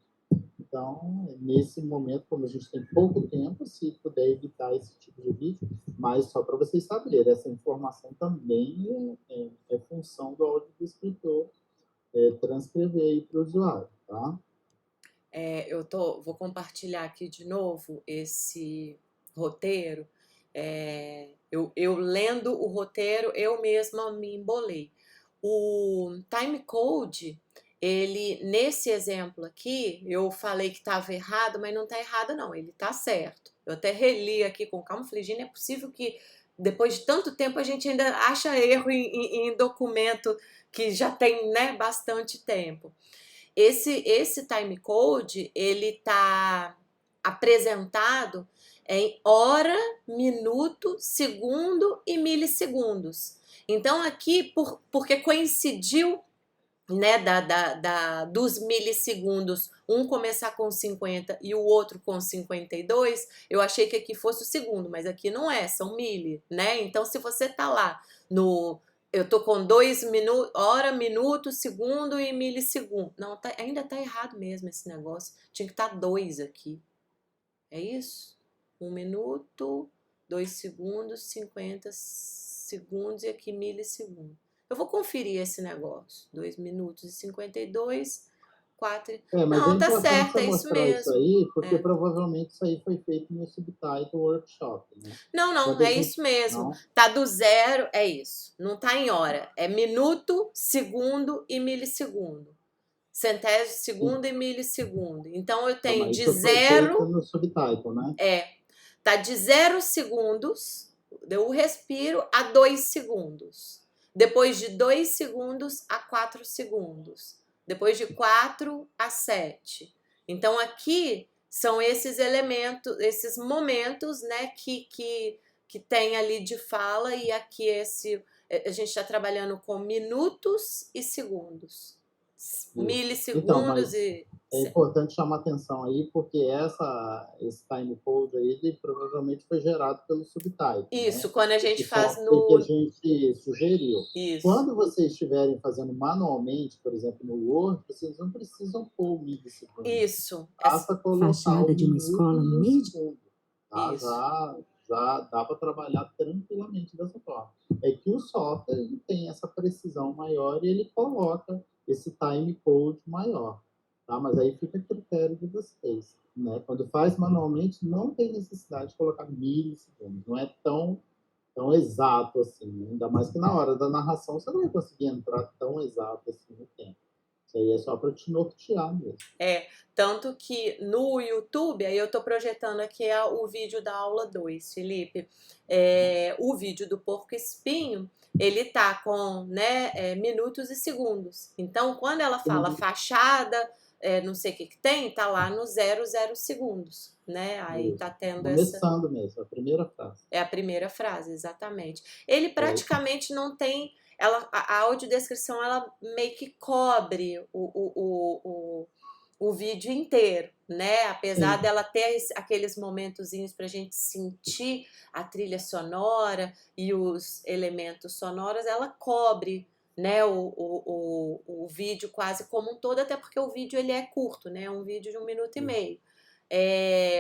Então, nesse momento, como a gente tem pouco tempo, se puder evitar esse tipo de vídeo, mas só para vocês saberem, essa informação também é função do audiodescritor transcrever aí para o usuário, tá? Vou compartilhar aqui de novo esse roteiro. Eu lendo o roteiro, eu mesma me embolei. O timecode, ele, nesse exemplo aqui, eu falei que estava errado, mas não está errado não, ele está certo. Eu até reli aqui com calma, falei, gente, não é possível que depois de tanto tempo a gente ainda acha erro em documento que já tem, né, bastante tempo. Esse timecode, ele está apresentado em hora, minuto, segundo e milissegundos. Então aqui, porque coincidiu, né, dos milissegundos, um começar com 50 e o outro com 52, eu achei que aqui fosse o segundo, mas aqui não é, são mili, né? Então se você tá lá eu tô com 2 minutos, hora, minuto, segundo e milissegundo. Não, ainda tá errado mesmo esse negócio. Tinha que estar 2 aqui. É isso? 1 minuto, 2 segundos, 50 segundos e aqui milissegundos. Eu vou conferir esse negócio. 2 minutos e 52, 4... Mas Não, é tá importante certo, você é isso mostrar isso mesmo. aí, porque provavelmente isso aí foi feito no Subtitle Workshop, né? Não, é isso mesmo. Não? Tá do zero, é isso. Não tá em hora. É minuto, segundo e milissegundo. Centésimo segundo e milissegundo. Então eu tenho Mas de isso foi feito zero, no Subtitle, né? tá de 0 segundos, deu o respiro, a 2 segundos. Depois de 2 segundos a 4 segundos. Depois de 4 a 7. Então aqui são esses elementos, esses momentos, né, que tem ali de fala, e aqui a gente está trabalhando com minutos e segundos. Isso. Então, Milissegundos e... é importante chamar atenção aí, porque esse timecode aí, ele provavelmente foi gerado pelo Subtitle. Isso, né? quando a gente faz que a no... gente sugeriu. Isso. Quando vocês estiverem fazendo manualmente, por exemplo, no Word, vocês não precisam pôr o milissegundo. Isso. Basta colocar Fachada de uma escola segundo. Tá? Isso. Já dá para trabalhar tranquilamente dessa forma. É que o software ele tem essa precisão maior e ele coloca esse timecode maior. Tá? Mas aí fica a critério de vocês. Né? Quando faz manualmente, não tem necessidade de colocar milissegundos. Não é tão exato assim. Né? Ainda mais que na hora da narração você não vai conseguir entrar tão exato assim no tempo. Isso aí é só para te nortear mesmo. Tanto que no YouTube, aí eu tô projetando aqui o vídeo da aula 2, Felipe. O vídeo do porco espinho, ele tá com, né, minutos e segundos. Então, quando ela fala fachada, não sei o que tem, tá lá no 00 segundos, né? Aí Isso. tá tendo Começando mesmo, a primeira frase. É a primeira frase, exatamente. Ele praticamente não tem... a audiodescrição, ela meio que cobre o vídeo inteiro, né? Apesar dela ter aqueles momentozinhos pra gente sentir a trilha sonora e os elementos sonoros, ela cobre, né, o vídeo quase como um todo, até porque o vídeo ele é curto, né? Um vídeo de 1 minuto e meio.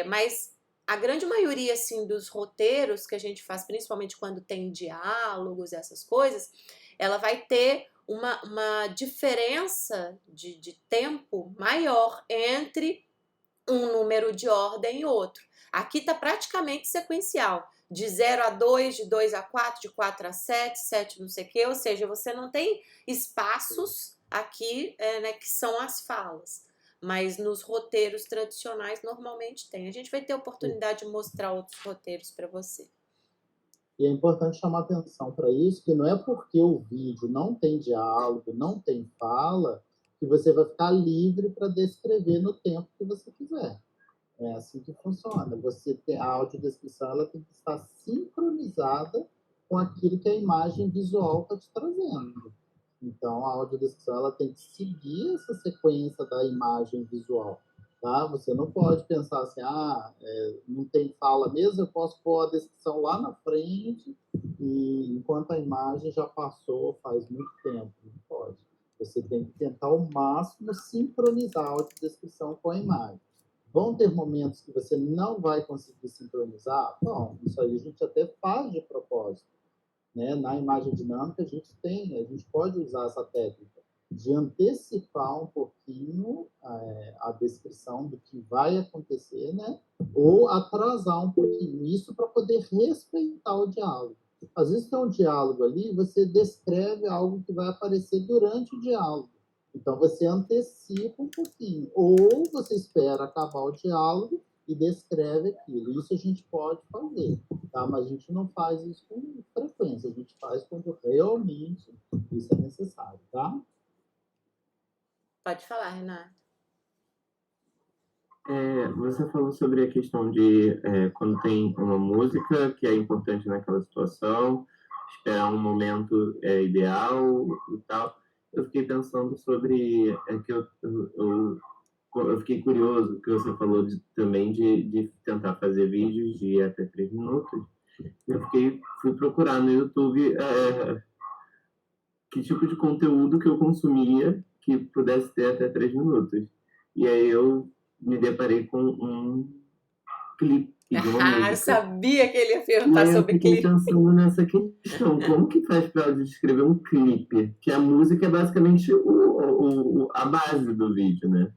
Mas a grande maioria, assim, dos roteiros que a gente faz, principalmente quando tem diálogos, essas coisas, ela vai ter uma diferença de tempo maior entre um número de ordem e outro. Aqui está praticamente sequencial, de 0 a 2, de 2 a 4, de 4 a 7, 7 não sei o quê, ou seja, você não tem espaços aqui, né, que são as falas. Mas nos roteiros tradicionais normalmente tem. A gente vai ter oportunidade de mostrar outros roteiros para você. E é importante chamar atenção para isso, que não é porque o vídeo não tem diálogo, não tem fala, que você vai ficar livre para descrever no tempo que você quiser. É assim que funciona. A audiodescrição ela tem que estar sincronizada com aquilo que a imagem visual está te trazendo. Então, a audiodescrição ela tem que seguir essa sequência da imagem visual. Tá? Você não pode pensar assim, não tem fala mesmo, eu posso pôr a descrição lá na frente, e enquanto a imagem já passou faz muito tempo. Não pode. Você tem que tentar ao máximo sincronizar a audiodescrição com a imagem. Vão ter momentos que você não vai conseguir sincronizar? Bom, isso aí a gente até faz de propósito. Né? Na imagem dinâmica, a gente pode usar essa técnica de antecipar um pouquinho a descrição do que vai acontecer, né? Ou atrasar um pouquinho isso para poder respeitar o diálogo. Às vezes tem um diálogo ali, você descreve algo que vai aparecer durante o diálogo. Então, você antecipa um pouquinho. Ou você espera acabar o diálogo e descreve aquilo. Isso a gente pode fazer, tá? Mas a gente não faz isso com frequência. A gente faz quando realmente isso é necessário, tá? Pode falar, Renato. Você falou sobre a questão de quando tem uma música que é importante naquela situação, esperar um momento ideal e tal. Eu fiquei pensando sobre que eu fiquei curioso que você falou também de tentar fazer vídeos de até 3 minutos. Eu fui procurar no YouTube que tipo de conteúdo que eu consumia que pudesse ter até 3 minutos. E aí eu me deparei com um clipe pedir uma Ah, eu música. sabia que ele ia E perguntar aí eu sobre fiquei clipe. pensando nessa questão, como que faz para descrever um clipe? Que a música é basicamente a base do vídeo, né?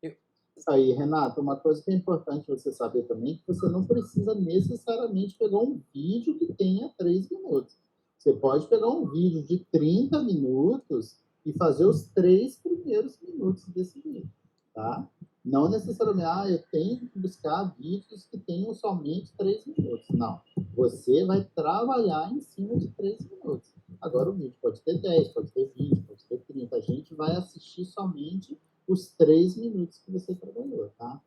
Isso aí, Renata, uma coisa que é importante você saber também, é que você não precisa necessariamente pegar um vídeo que tenha 3 minutos. Você pode pegar um vídeo de 30 minutos e fazer os 3 primeiros minutos desse vídeo, tá? Não necessariamente, eu tenho que buscar vídeos que tenham somente 3 minutos. Não. Você vai trabalhar em cima de 3 minutos. Agora o vídeo pode ter 10, pode ter 20, pode ter 30. A gente vai assistir somente os 3 minutos que você trabalhou, tá?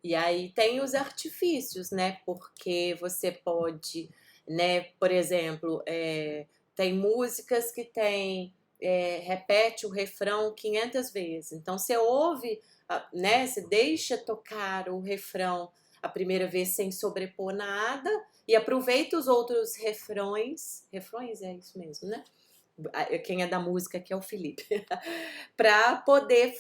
E aí tem os artifícios, né? Porque você pode, né? Por exemplo, tem músicas que repete o refrão 500 vezes. Então você ouve, né? Você deixa tocar o refrão a primeira vez sem sobrepor nada e aproveita os outros refrões. Refrões é isso mesmo, né? Quem é da música aqui é o Felipe, para poder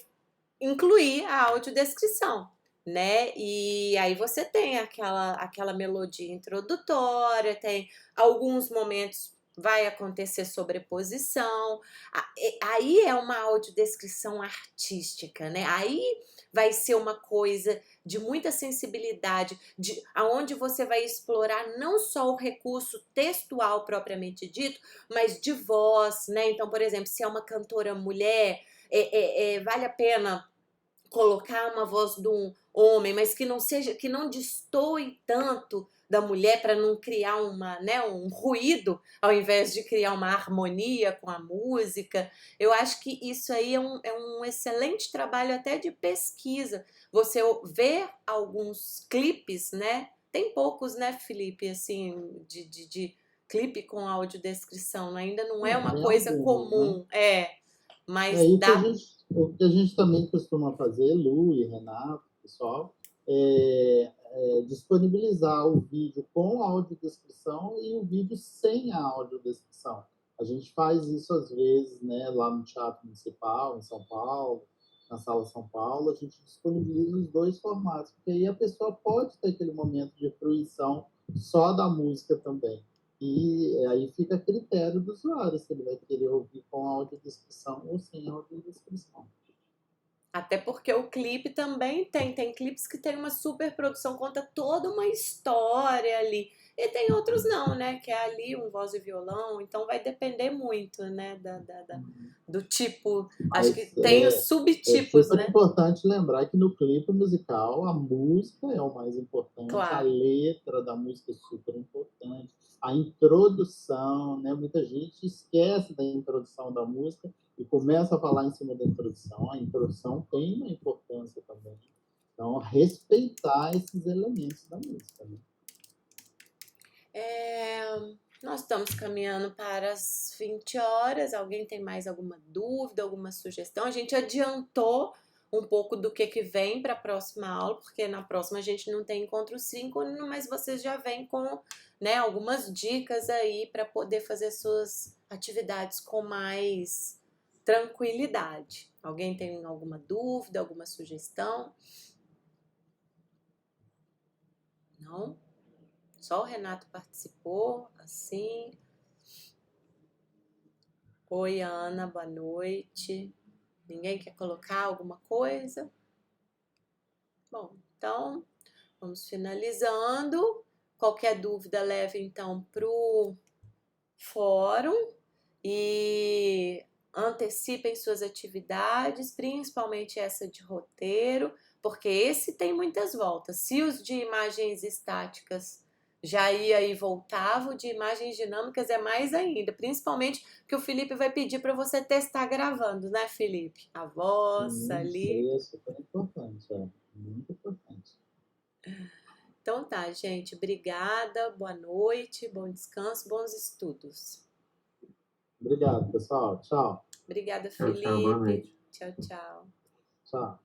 incluir a audiodescrição, né? E aí você tem aquela melodia introdutória, tem alguns momentos vai acontecer sobreposição. Aí é uma audiodescrição artística, né? Aí vai ser uma coisa de muita sensibilidade, aonde você vai explorar não só o recurso textual propriamente dito, mas de voz, né? Então, por exemplo, se é uma cantora mulher, vale a pena colocar uma voz de um homem, mas que não seja, que não destoe tanto da mulher para não criar um ruído, ao invés de criar uma harmonia com a música. Eu acho que isso aí é um excelente trabalho até de pesquisa. Você ver alguns clipes, né? Tem poucos, né, Felipe, assim, de clipe com audiodescrição. Ainda não é uma Tem coisa alguns, né? comum, mas E dá. o que a gente também costuma fazer, Lu e Renato, pessoal, disponibilizar o vídeo com audiodescrição e o vídeo sem a audiodescrição. A gente faz isso às vezes, né, lá no Teatro Municipal, em São Paulo, na Sala São Paulo, a gente disponibiliza os dois formatos, porque aí a pessoa pode ter aquele momento de fruição só da música também. E aí fica a critério do usuário, se ele vai querer ouvir com audiodescrição ou sem audiodescrição. Até porque o clipe também tem clipes que tem uma super produção, conta toda uma história ali. E tem outros não, né? Que é ali um voz e violão, então vai depender muito, né? Do tipo. Acho que Mas tem os é subtipos, super né? importante lembrar que no clipe musical a música é o mais importante, a Claro. letra da música é super importante, a introdução, né? Muita gente esquece da introdução da música e começa a falar em cima da introdução. A introdução tem uma importância também. Então, respeitar esses elementos da música, né? Nós estamos caminhando para as 20 horas. Alguém tem mais alguma dúvida, alguma sugestão? A gente adiantou um pouco do que vem para a próxima aula, porque na próxima a gente não tem encontro síncrono, mas vocês já vêm com, né, algumas dicas aí para poder fazer suas atividades com mais tranquilidade. Alguém tem alguma dúvida, alguma sugestão? Não? Só o Renato participou, assim. Oi, Ana, boa noite. Ninguém quer colocar alguma coisa? Bom, então vamos finalizando. Qualquer dúvida, leve então para o fórum e antecipem suas atividades, principalmente essa de roteiro, porque esse tem muitas voltas. Se os de imagens estáticas já ia e voltava, o de imagens dinâmicas é mais ainda, principalmente que o Felipe vai pedir para você testar gravando, né, Felipe? A voz Isso ali. aí é super importante, muito importante. Então tá, gente, obrigada, boa noite, bom descanso, bons estudos. Obrigado, pessoal. Tchau. Obrigada, Tchau, tchau, boa Felipe. noite. Tchau, tchau. Tchau.